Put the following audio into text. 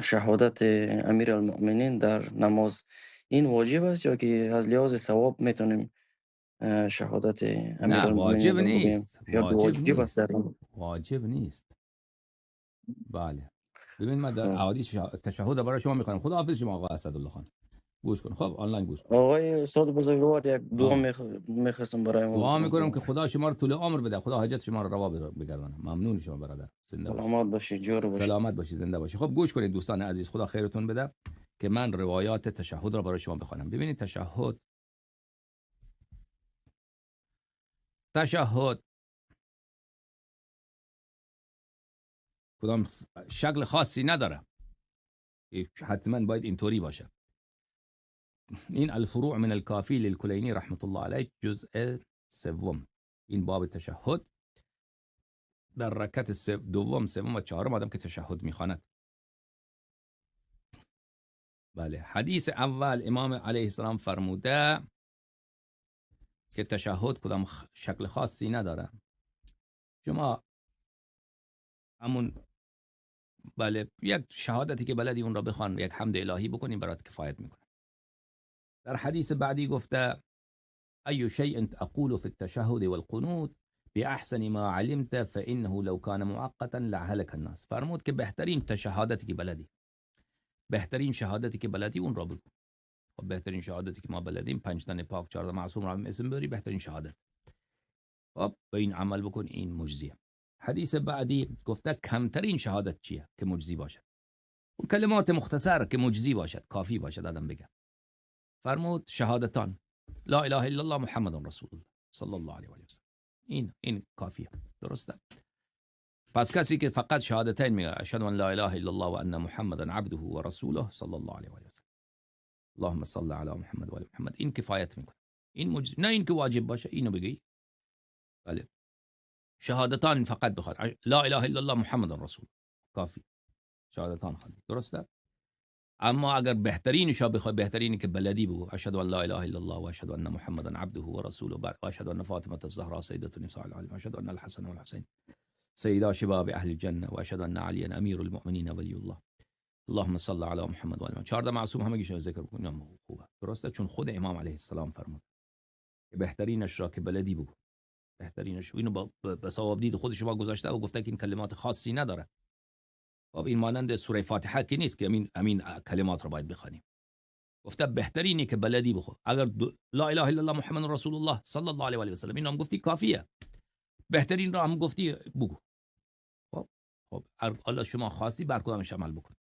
شهادت امیرالمؤمنین در نماز این واجب است یا که از لحاظ ثواب میتونیم شهادت نه امیرالمؤمنین واجب را بگوییم نیست، یا که واجب واجب است در نیست، نماز؟ واجب نیست. بله ببین من در خب. احادیث تشهد برای شما میخوام. خدا حافظ شما آقا اسدالله خان. گوش کن. خب آنلاین گوش کن. آقای استاد بزرگوار یک دعا آه. میخواستم برای ما دعا میکنم که بگویم. خدا شما رو طول عمر بده، خدا حاجت شما رو روا بگردانه. ممنون شما برادر، زنده باشید. سلامت باشید، جور باشید. سلامت باشید، زنده باشید. خب گوش کنید دوستان عزیز، خدا خیرتون بده که من روایات تشهد را برای شما بخوانم. ببینید تشهد کدام شکل خاصی نداره، حتما باید اینطوری باشه. این الفروع من الکافی للکلینی رحمت الله علیه جزء سوم، این باب تشهد در رکعت دوم، سوم و چهارم آدم که تشهد میخواند. بله حدیث اول امام علیه السلام فرموده که تشهد کدام شکل خاصی نداره. شما همون بله یک شهادتی که بلدی اون را بخوان، یک حمد الهی بکنین برات کفایت میکنه. در حدیث بعدی گفته ای شیء اقول في التشهد والقنوت باحسن ما علمت فانه لو كان معقتا لهلك الناس. فرمود که بهترین شهادتی که بلدی، بهترین شهادتی که بلدی اون را بگو. خب بهترین شهادتی که ما بلدیم 5 تن پاک 14 معصوم را اسم بری، بهترین شهادت. خب به این عمل بکن، این مجزیه. حدیث بعدی گفته کمترین شهادت چیه که مجزی باشد. اون کلمات مختصر که مجزی باشد، کافی باشد آدم بگه. فرمود شهادتان لا اله الا الله محمد رسول الله صلی الله علیه و آله. این کافیه. درسته؟ پس کسی که فقط شهادتین میگه اشهد ان لا اله الا الله و ان محمدا عبده و رسوله صلی الله علیه و آله، اللهم صل علی محمد و آل محمد، این کفایت میکنه. این نه این که واجب باشه اینو بگی. بله شهادتان فقط بخواد لا اله الا الله محمد رسول، کافی. شهادتان خواهد. درسته؟ اما اگر بهترینش بخوای، بهترینی که بلدی بگو اشهد ان لا اله الا الله و اشهد ان محمدا عبده و رسوله و اشهد ان فاطمه الزهراء سیدة نساء العالمین و اشهد ان الحسن والحسین سیدا شباب اهل الجنه و اشهد ان علی امیر المؤمنین ولی الله اللهم صل علی محمد و آل محمد. 14 معصوم همگیش ذکر بکنیم خوبه. درسته؟ چون خود امام علیه السلام فرمود که بهترینش را که بلدی بگو. بهترینش اینو به ثواب دید خود شما گذاشته و گفته که این کلمات خاصی نداره. خب این مانند سوره فاتحه که نیست که امین کلمات رو باید بخوانیم. گفته بهترینی که بلدی بخو. اگر لا اله الا الله محمد رسول الله صلی الله علیه و آله و سلم این هم گفتی کافیه. بهترین را هم گفتی بگو. خب الله شما خواستی بر کدامش عمل بکن.